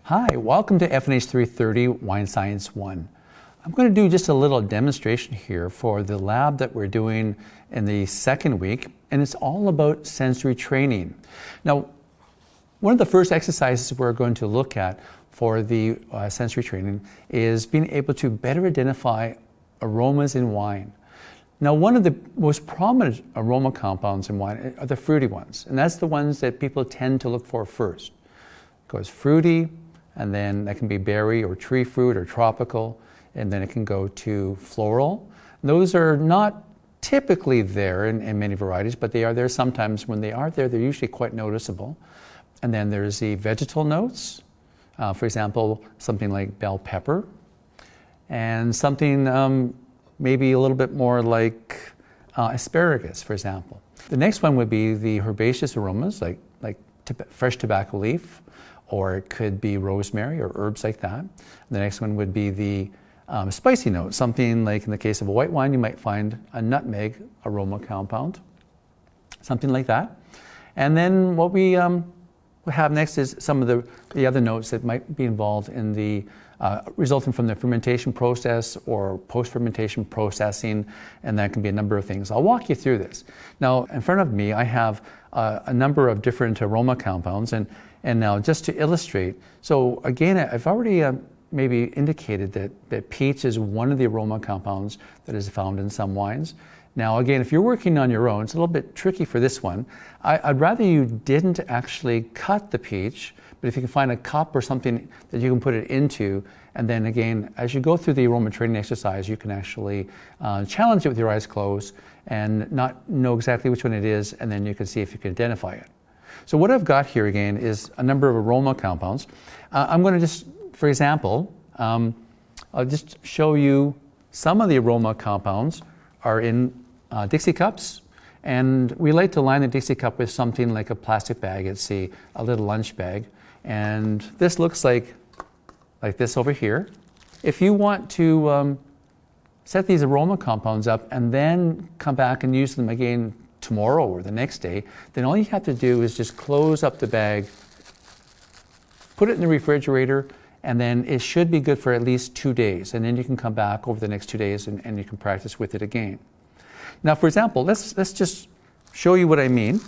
Hi, welcome to FNH 330 Wine Science 1. I'm going to do just a little demonstration here for the lab that we're doing in the second week, and it's all about sensory training. Now, one of the first exercises we're going to look at for the sensory training is being able to better identify aromas in wine. Now, one of the most prominent aroma compounds in wine are the fruity ones, and that's the ones that people tend to look for first. It goes fruity, and then that can be berry or tree fruit or tropical, and then it can go to floral. Those are not typically there in many varieties, but they are there sometimes. When they aren't there, they're usually quite noticeable. And then there's the vegetal notes, for example, something like bell pepper, and something maybe a little bit more like asparagus, for example. The next one would be the herbaceous aromas, like fresh tobacco leaf, or it could be rosemary or herbs like that. The next one would be the spicy note, something like in the case of a white wine, you might find a nutmeg aroma compound, something like that. And then what we have next is some of the other notes that might be involved in the resulting from the fermentation process or post-fermentation processing, and that can be a number of things. I'll walk you through this. Now, in front of me, I have a number of different aroma compounds, and now just to illustrate, so again, I've already maybe indicated that peach is one of the aroma compounds that is found in some wines. Now again, if you're working on your own, it's a little bit tricky for this one. I'd rather you didn't actually cut the peach, but if you can find a cup or something that you can put it into, and then again, as you go through the aroma training exercise, you can actually challenge it with your eyes closed and not know exactly which one it is, and then you can see if you can identify it. So what I've got here again is a number of aroma compounds. I'm going to just, for example, I'll just show you some of the aroma compounds are in Dixie cups, and we like to line the Dixie cup with something like a plastic bag. It's a little lunch bag, and this looks like this over here. If you want to set these aroma compounds up and then come back and use them again tomorrow or the next day, then all you have to do is just close up the bag, put it in the refrigerator, and then it should be good for at least 2 days. And then you can come back over the next 2 days and you can practice with it again. Now, for example, let's just show you what I mean.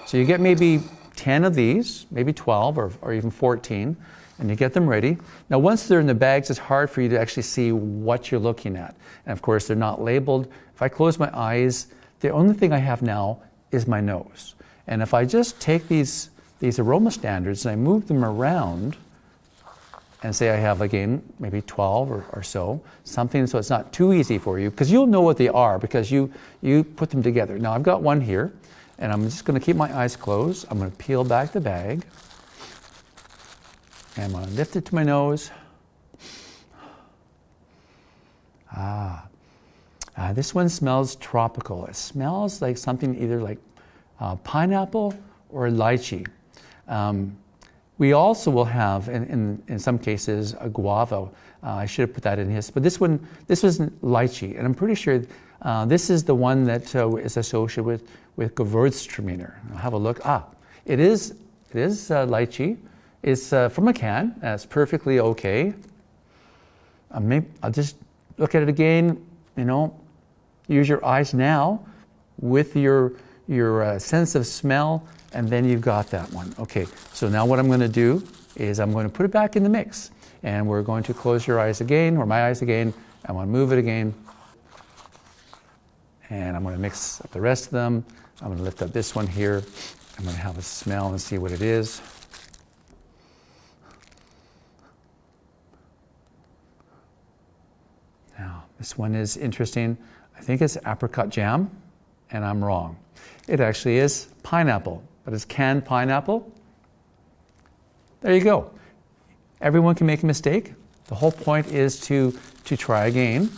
So you get maybe 10 of these, maybe 12 or even 14, and you get them ready. Now, once they're in the bags, it's hard for you to actually see what you're looking at. And of course, they're not labeled. If I close my eyes, the only thing I have now is my nose. And if I just take these aroma standards and I move them around and say I have, again, maybe 12 or so, something so it's not too easy for you, because you'll know what they are because you put them together. Now, I've got one here, and I'm just going to keep my eyes closed. I'm going to peel back the bag, and I'm going to lift it to my nose. This one smells tropical. It smells like something either like pineapple or lychee. We also will have, in some cases, a guava. I should have put that in his, but this was lychee, and I'm pretty sure this is the one that is associated with Gewürztraminer. I'll have a look. It is lychee. It's from a can. That's perfectly okay. I'll just look at it again. Use your eyes now with your sense of smell, and then you've got that one. Okay, so now what I'm going to do is I'm going to put it back in the mix, and we're going to close your eyes again, or my eyes again. I'm going to move it again, and I'm going to mix up the rest of them. I'm going to lift up this one here. I'm going to have a smell and see what it is. Now, this one is interesting. I think it's apricot jam, and I'm wrong. It actually is pineapple, but it's canned pineapple. There you go. Everyone can make a mistake. The whole point is to try again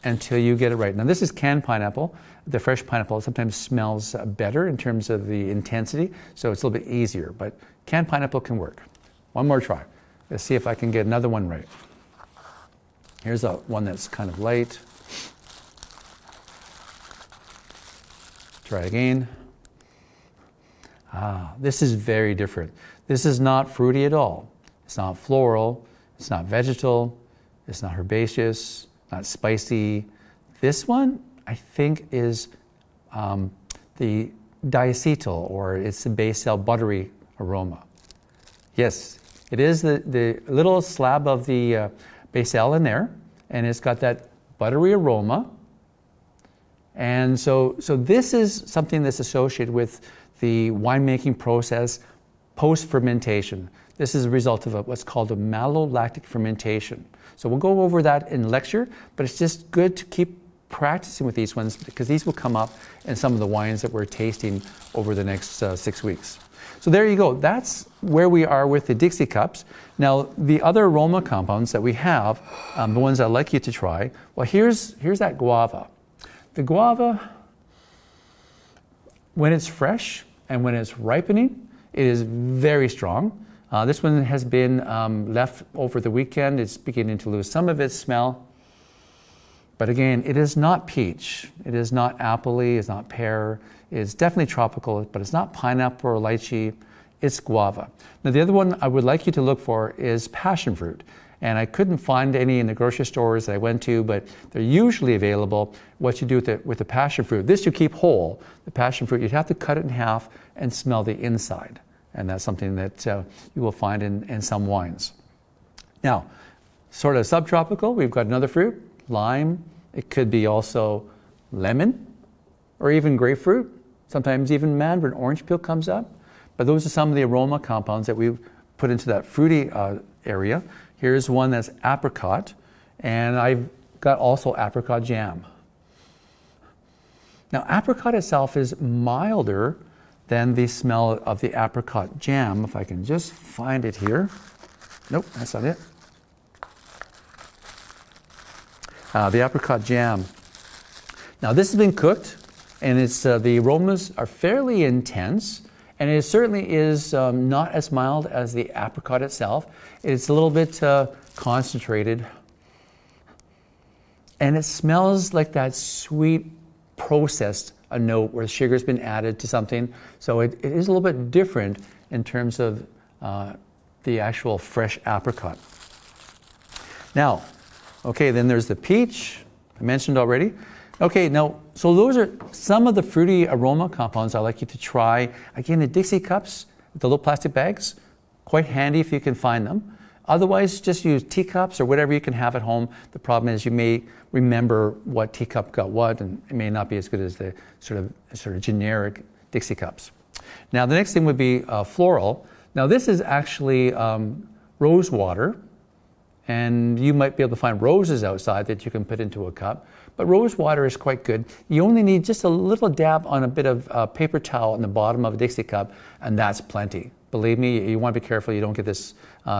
until you get it right. Now, this is canned pineapple. The fresh pineapple sometimes smells better in terms of the intensity, so it's a little bit easier, but canned pineapple can work. One more try. Let's see if I can get another one right. Here's one that's kind of light. Try again. This is very different. This is not fruity at all. it's not floral, it's not vegetal, it's not herbaceous, not spicy. This one, I think, is the diacetyl, or it's the basil buttery aroma. Yes, it is the little slab of the basil in there, and it's got that buttery aroma. And so this is something that's associated with the winemaking process post-fermentation. This is a result of what's called a malolactic fermentation. So we'll go over that in lecture, but it's just good to keep practicing with these ones because these will come up in some of the wines that we're tasting over the next 6 weeks. So there you go. That's where we are with the Dixie cups. Now, the other aroma compounds that we have, the ones I'd like you to try, well, here's that guava. The guava, when it's fresh and when it's ripening, it is very strong. This one has been left over the weekend. It's beginning to lose some of its smell. But again, it is not peach. It is not apple-y. It's not pear. It's definitely tropical, but it's not pineapple or lychee. It's guava. Now, the other one I would like you to look for is passion fruit. And I couldn't find any in the grocery stores that I went to, but they're usually available. What you do with the passion fruit, this you keep whole. The passion fruit, you'd have to cut it in half and smell the inside. And that's something that you will find in some wines. Now, sort of subtropical, we've got another fruit, lime. It could be also lemon or even grapefruit. Sometimes even mandarin orange peel comes up. But those are some of the aroma compounds that we put into that fruity area. Here's one that's apricot, and I've got also apricot jam. Now, apricot itself is milder than the smell of the apricot jam. If I can just find it here. Nope, that's not it. The apricot jam. Now, this has been cooked, and it's the aromas are fairly intense. And it certainly is not as mild as the apricot itself. It's a little bit concentrated. And it smells like that sweet processed note where sugar's been added to something. So it is a little bit different in terms of the actual fresh apricot. Now, okay, then there's the peach, I mentioned already. Okay, now, so those are some of the fruity aroma compounds I'd like you to try. Again, the Dixie cups, the little plastic bags, quite handy if you can find them. Otherwise, just use teacups or whatever you can have at home. The problem is you may remember what teacup got what, and it may not be as good as the sort of generic Dixie cups. Now, the next thing would be floral. Now, this is actually rose water, and you might be able to find roses outside that you can put into a cup. But rose water is quite good. You only need just a little dab on a bit of paper towel in the bottom of a Dixie cup, and that's plenty. Believe me, you want to be careful you don't get this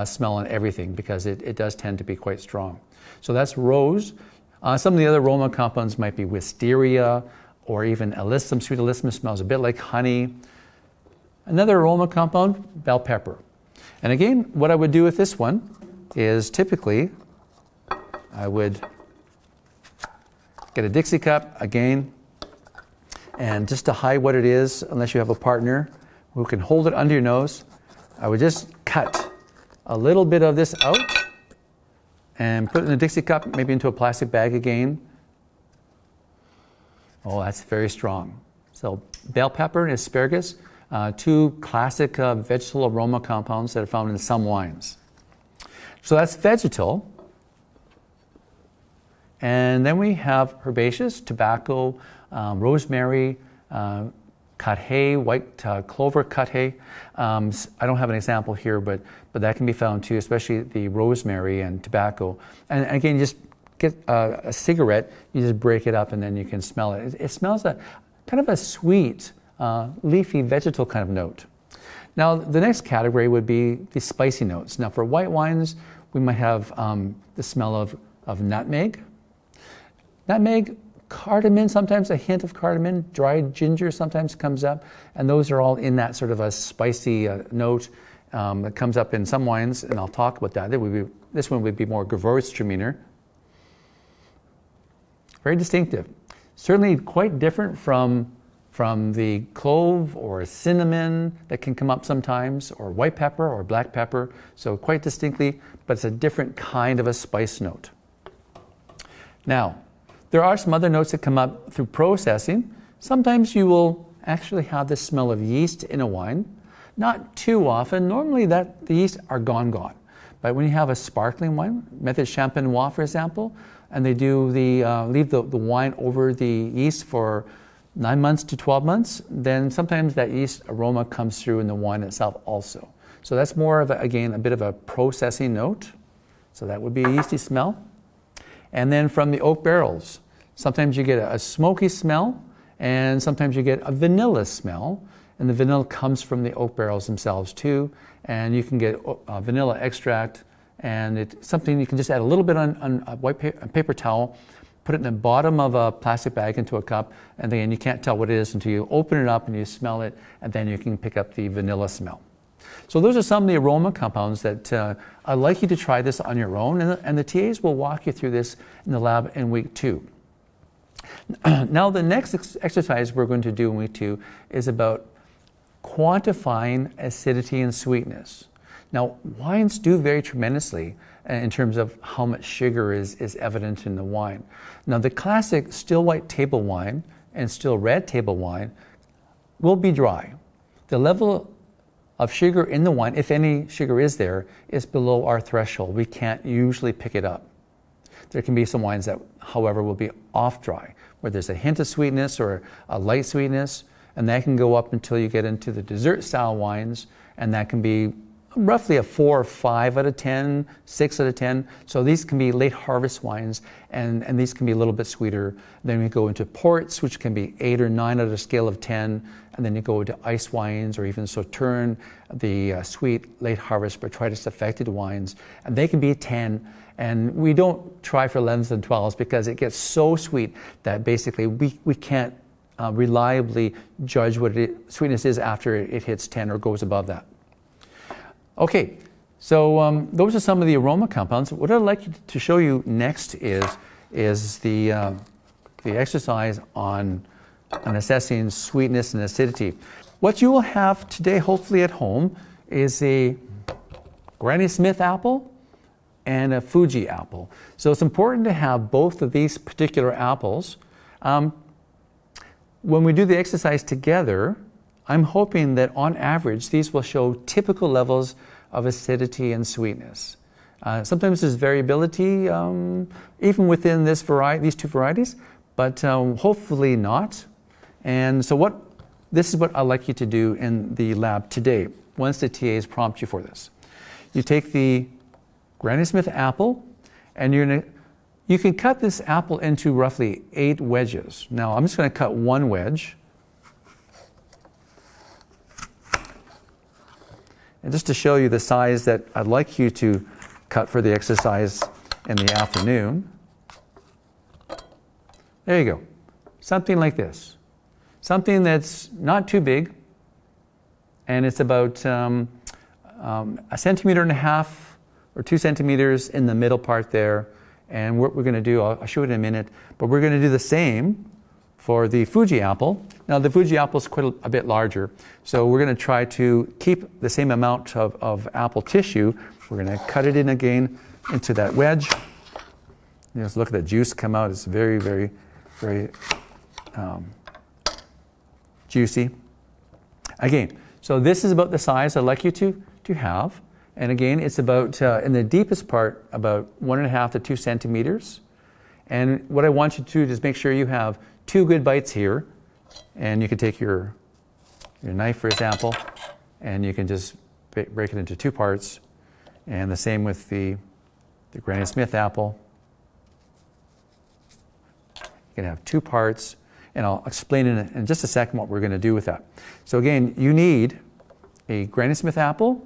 smell on everything because it does tend to be quite strong. So that's rose. Some of the other aroma compounds might be wisteria or even alyssum. Sweet alyssum smells a bit like honey. Another aroma compound, bell pepper. And again, what I would do with this one is typically I would get a Dixie cup again, and just to hide what it is, unless you have a partner who can hold it under your nose, I would just cut a little bit of this out and put it in a Dixie cup, maybe into a plastic bag again. Oh, that's very strong. So bell pepper and asparagus, two classic vegetal aroma compounds that are found in some wines. So that's vegetal. And then we have herbaceous, tobacco, rosemary, cut hay, white clover cut hay. I don't have an example here, but that can be found too, especially the rosemary and tobacco. And again, just get a cigarette, you just break it up and then you can smell it. It smells kind of a sweet, leafy, vegetal kind of note. Now, the next category would be the spicy notes. Now, for white wines, we might have the smell of nutmeg. Nutmeg, cardamom, sometimes a hint of cardamom, dried ginger sometimes comes up, and those are all in that sort of a spicy note that comes up in some wines, and I'll talk about that. This one would be more Gewürztraminer. Very distinctive. Certainly quite different from from the clove or cinnamon that can come up sometimes, or white pepper or black pepper, so quite distinctly, but it's a different kind of a spice note. Now, there are some other notes that come up through processing. Sometimes you will actually have the smell of yeast in a wine. Not too often. Normally the yeast are gone. But when you have a sparkling wine, Method Champenois for example, and they do leave the wine over the yeast for 9 months to 12 months, then sometimes that yeast aroma comes through in the wine itself also. So that's more of, again, a bit of a processing note. So that would be a yeasty smell. And then from the oak barrels, sometimes you get a smoky smell, and sometimes you get a vanilla smell. And the vanilla comes from the oak barrels themselves too. And you can get vanilla extract, and it's something you can just add a little bit on a white paper towel, put it in the bottom of a plastic bag into a cup, and then you can't tell what it is until you open it up and you smell it, and then you can pick up the vanilla smell. So those are some of the aroma compounds that I'd like you to try this on your own, and the TAs will walk you through this in the lab in week 2. Now the next exercise we're going to do in week 2 is about quantifying acidity and sweetness. Now, wines do vary tremendously in terms of how much sugar is evident in the wine. Now, the classic still white table wine and still red table wine will be dry. The level of sugar in the wine, if any sugar is there, is below our threshold. We can't usually pick it up. There can be some wines that, however, will be off dry, where there's a hint of sweetness or a light sweetness, and that can go up until you get into the dessert style wines, and that can be roughly a 4 or 5 out of 10, 6 out of 10. So these can be late harvest wines, and these can be a little bit sweeter. Then we go into ports, which can be 8 or 9 out of a scale of 10, and then you go into ice wines or even Sauterne, the sweet late harvest botrytis affected wines, and they can be 10. And we don't try for 11s and 12s because it gets so sweet that basically we can't reliably judge what sweetness is after it hits 10 or goes above that. Okay, so those are some of the aroma compounds. What I'd like to show you next is the exercise on assessing sweetness and acidity. What you will have today, hopefully at home, is a Granny Smith apple and a Fuji apple. So it's important to have both of these particular apples. When we do the exercise together, I'm hoping that on average, these will show typical levels of acidity and sweetness. Sometimes there's variability even within these two varieties, but hopefully not. And so this is what I'd like you to do in the lab today, once the TAs prompt you for this. You take the Granny Smith apple, and you can cut this apple into roughly 8 wedges. Now I'm just going to cut 1 wedge. And just to show you the size that I'd like you to cut for the exercise in the afternoon. There you go. Something like this. Something that's not too big, and it's about 1.5 centimeters or 2 centimeters in the middle part there. And what we're going to do, I'll show it in a minute, but we're going to do the same for the Fuji apple. Now the Fuji apple is quite a bit larger, so we're going to try to keep the same amount of apple tissue. We're going to cut it in again into that wedge. You just look at the juice come out. It's very, very, very juicy. Again, so this is about the size I'd like you to have. And again, it's about, in the deepest part, about 1.5 to 2 centimeters. And what I want you to do is make sure you have 2 good bites here. And you can take your knife, for example, and you can just break it into 2 parts. And the same with the Granny Smith apple. You can have 2 parts, and I'll explain in just a second what we're going to do with that. So again, you need a Granny Smith apple,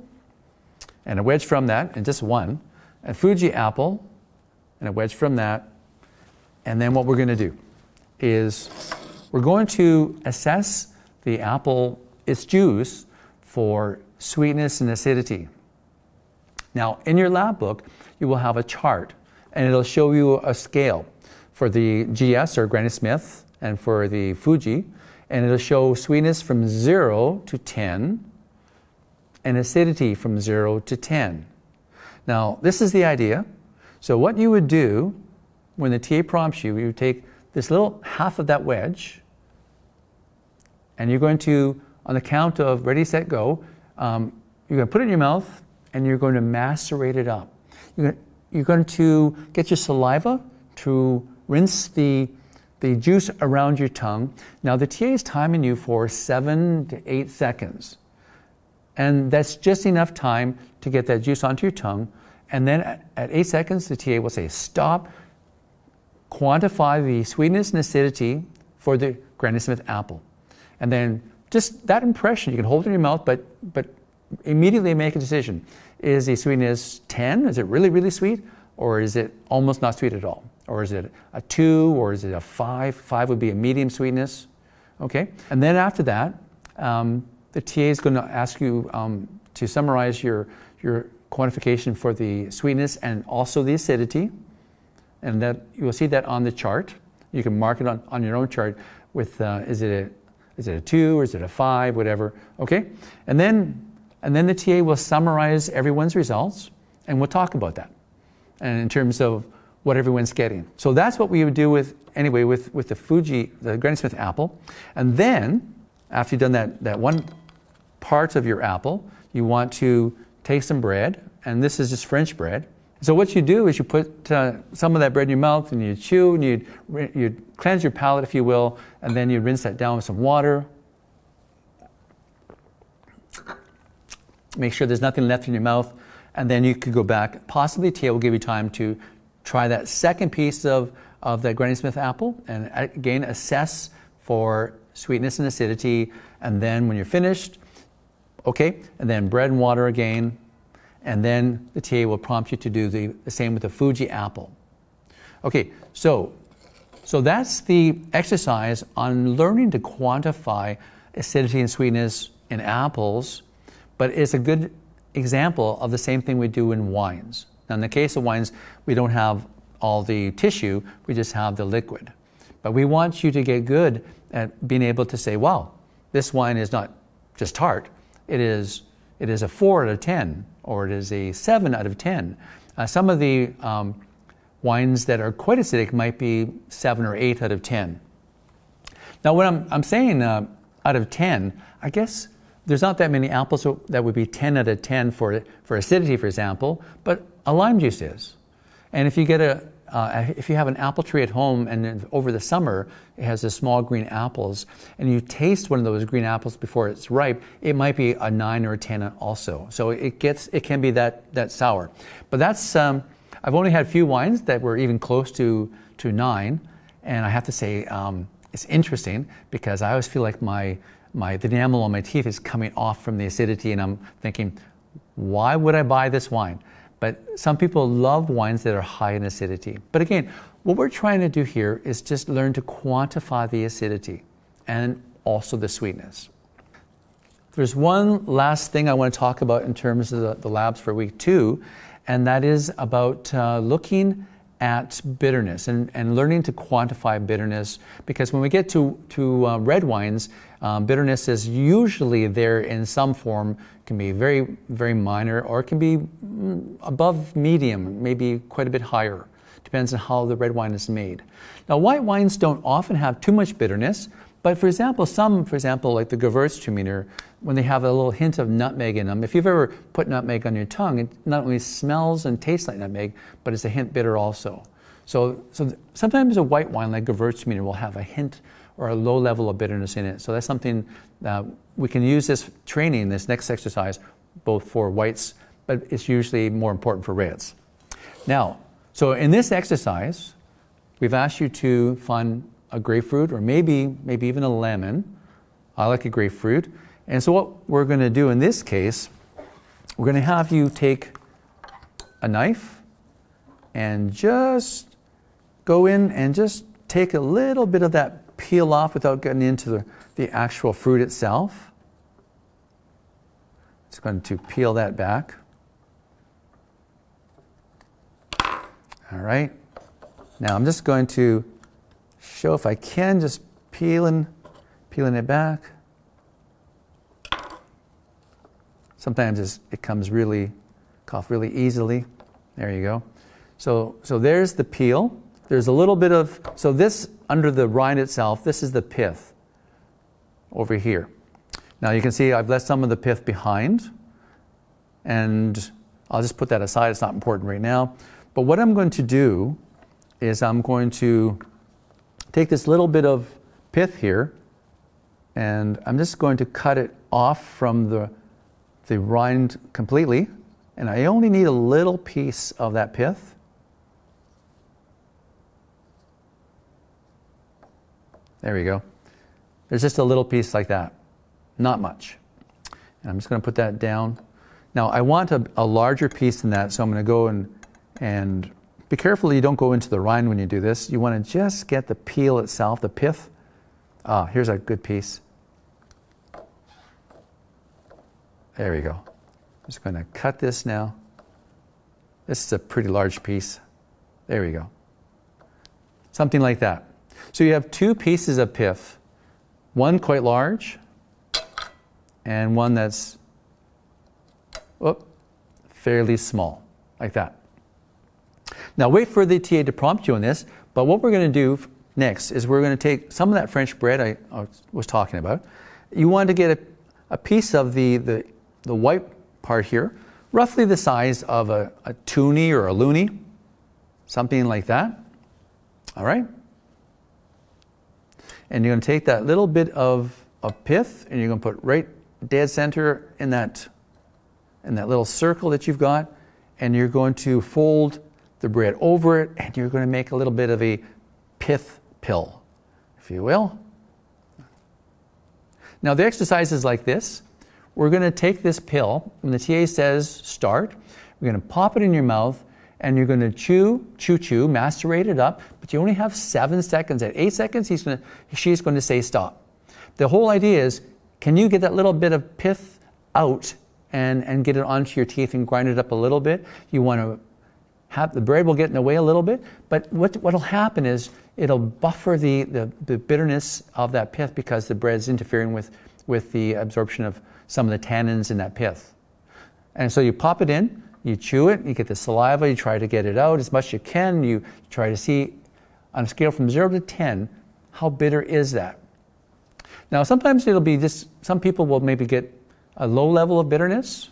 and a wedge from that, and just 1, a Fuji apple, and a wedge from that. And then what we're going to do is we're going to assess the apple, its juice, for sweetness and acidity. Now, in your lab book, you will have a chart, and it'll show you a scale for the GS or Granny Smith and for the Fuji. and it'll show sweetness from 0 to 10 and acidity from 0 to 10. Now, this is the idea. So what you would do when the TA prompts you, you would take this little half of that wedge, and you're going to, on the count of ready, set, go, you're going to put it in your mouth, and you're going to macerate it up. You're going to get your saliva to rinse the juice around your tongue. Now, the TA is timing you for 7 to 8 seconds. And that's just enough time to get that juice onto your tongue. And then at 8 seconds, the TA will say, stop, quantify the sweetness and acidity for the Granny Smith apple. And then just that impression, you can hold it in your mouth, but immediately make a decision. Is the sweetness 10? Is it really, really sweet? Or is it almost not sweet at all? Or is it a 2? Or is it a 5? 5 would be a medium sweetness. Okay? And then after that, the TA is going to ask you to summarize your quantification for the sweetness and also the acidity. And that you will see that on the chart. You can mark it on your own chart with is it a 2 or is it a 5, whatever. Okay? And then the TA will summarize everyone's results, and we'll talk about that. And in terms of what everyone's getting. So that's what we would do with the Granny Smith apple. And then, after you've done that one part of your apple, you want to take some bread, and this is just French bread. So what you do is you put some of that bread in your mouth, and you chew, and you'd cleanse your palate, if you will, and then you rinse that down with some water. Make sure there's nothing left in your mouth, and then you could go back. Possibly TA will give you time to try that second piece of that Granny Smith apple, and again assess for sweetness and acidity, and then when you're finished, okay, and then bread and water again, and then the TA will prompt you to do the same with the Fuji apple. Okay, so that's the exercise on learning to quantify acidity and sweetness in apples, but it's a good example of the same thing we do in wines. Now, in the case of wines, we don't have all the tissue, we just have the liquid. But we want you to get good at being able to say, wow, this wine is not just tart, it is a 4 out of 10, or it is a 7 out of 10. Some of the wines that are quite acidic might be 7 or 8 out of 10. Now, when I'm saying out of 10, I guess there's not that many apples that would be 10 out of 10 for acidity, for example, but a lime juice is. And if you get if you have an apple tree at home and over the summer it has the small green apples, and you taste one of those green apples before it's ripe, it might be a 9 or a 10 also. So it can be that sour. But that's I've only had a few wines that were even close to 9, and I have to say it's interesting because I always feel like the enamel on my teeth is coming off from the acidity, and I'm thinking, why would I buy this wine? But some people love wines that are high in acidity. But again, what we're trying to do here is just learn to quantify the acidity and also the sweetness. There's one last thing I want to talk about in terms of the labs for week 2, and that is about looking at bitterness and learning to quantify bitterness, because when we get to red wines, bitterness is usually there in some form. It can be very, very minor, or it can be above medium, maybe quite a bit higher. Depends on how the red wine is made. Now, white wines don't often have too much bitterness, but for example, like the Gewürztraminer, when they have a little hint of nutmeg in them, if you've ever put nutmeg on your tongue, it not only smells and tastes like nutmeg, but it's a hint bitter also. So sometimes a white wine like Gewürztraminer will have a hint or a low level of bitterness in it. So that's something we can use this training, this next exercise, both for whites, but it's usually more important for reds. Now, so in this exercise, we've asked you to find a grapefruit, or maybe even a lemon. I like a grapefruit. And so what we're going to do in this case, we're going to have you take a knife and just go in and just take a little bit of that peel off without getting into the actual fruit itself. Just going to peel that back. All right. Now I'm just going to show, if I can, just peeling peeling it back. Sometimes it comes off really easily. There you go. So there's the peel. There's a little bit of, so this under the rind itself, this is the pith over here. Now you can see I've left some of the pith behind, and I'll just put that aside. It's not important right now. But what I'm going to do is I'm going to take this little bit of pith here, and I'm just going to cut it off from the rind completely. And I only need a little piece of that pith. There we go. There's just a little piece like that. Not much. And I'm just going to put that down. Now I want a larger piece than that, so I'm going to go and be careful you don't go into the rind when you do this. You want to just get the peel itself, the pith. Here's a good piece. There we go. I'm just going to cut this now. This is a pretty large piece. There we go. Something like that. So you have two pieces of pith, one quite large and one that's fairly small, like that. Now wait for the TA to prompt you on this, but what we're going to do next is we're going to take some of that French bread I was talking about. You want to get a piece of the white part here, roughly the size of a toonie or a loonie, something like that. All right? And you're going to take that little bit of pith and you're going to put right dead center in that little circle that you've got, and you're going to fold the bread over it, and you're going to make a little bit of a pith pill, if you will. Now the exercise is like this. We're going to take this pill, when the TA says start, we're going to pop it in your mouth, and you're going to chew, macerate it up, but you only have 7 seconds. At 8 seconds, she's going to say stop. The whole idea is, can you get that little bit of pith out and get it onto your teeth and grind it up a little bit? You want to have, the bread will get in the way a little bit, but what'll happen is it'll buffer the bitterness of that pith, because the bread's interfering with the absorption of some of the tannins in that pith. And so you pop it in, you chew it, you get the saliva, you try to get it out as much as you can, you try to see on a scale from 0 to 10, how bitter is that? Now sometimes it'll be just, some people will maybe get a low level of bitterness,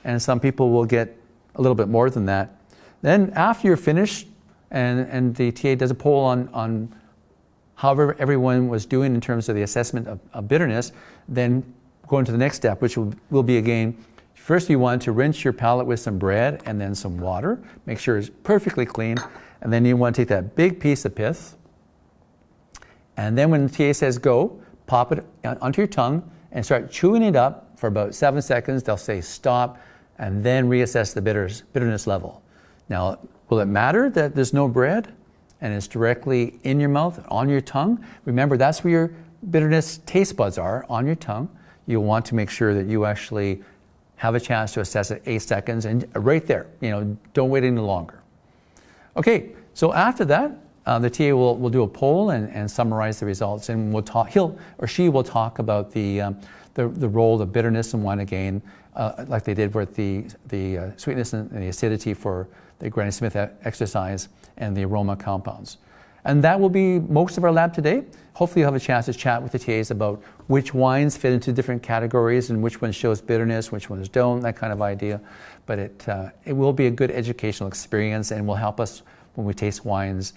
and some people will get a little bit more than that. Then after you're finished, and the TA does a poll on however everyone was doing in terms of the assessment of bitterness, then go into the next step, which will be again, first you want to rinse your palate with some bread and then some water. Make sure it's perfectly clean. And then you want to take that big piece of pith, and then when the TA says go, pop it onto your tongue and start chewing it up for about 7 seconds. They'll say stop, and then reassess the bitterness level. Now, will it matter that there's no bread and it's directly in your mouth, on your tongue? Remember, that's where your bitterness taste buds are, on your tongue. You'll want to make sure that you actually have a chance to assess it 8 seconds, and right there, don't wait any longer. Okay, so after that, the TA will do a poll and summarize the results, and we'll talk. He'll or she will talk about the role of bitterness in wine again, like they did with the sweetness and the acidity for the Granny Smith exercise and the aroma compounds. And that will be most of our lab today. Hopefully you'll have a chance to chat with the TAs about which wines fit into different categories and which one shows bitterness, which ones don't, that kind of idea. But it will be a good educational experience and will help us when we taste wines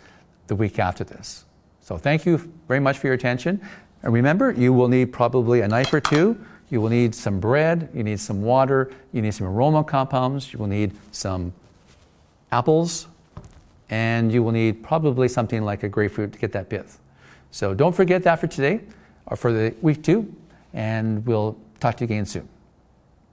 the week after this. So thank you very much for your attention. And remember, you will need probably a knife or two. You will need some bread. You need some water. You need some aroma compounds. You will need some apples. And you will need probably something like a grapefruit to get that pith. So don't forget that for today or for the week 2. And we'll talk to you again soon.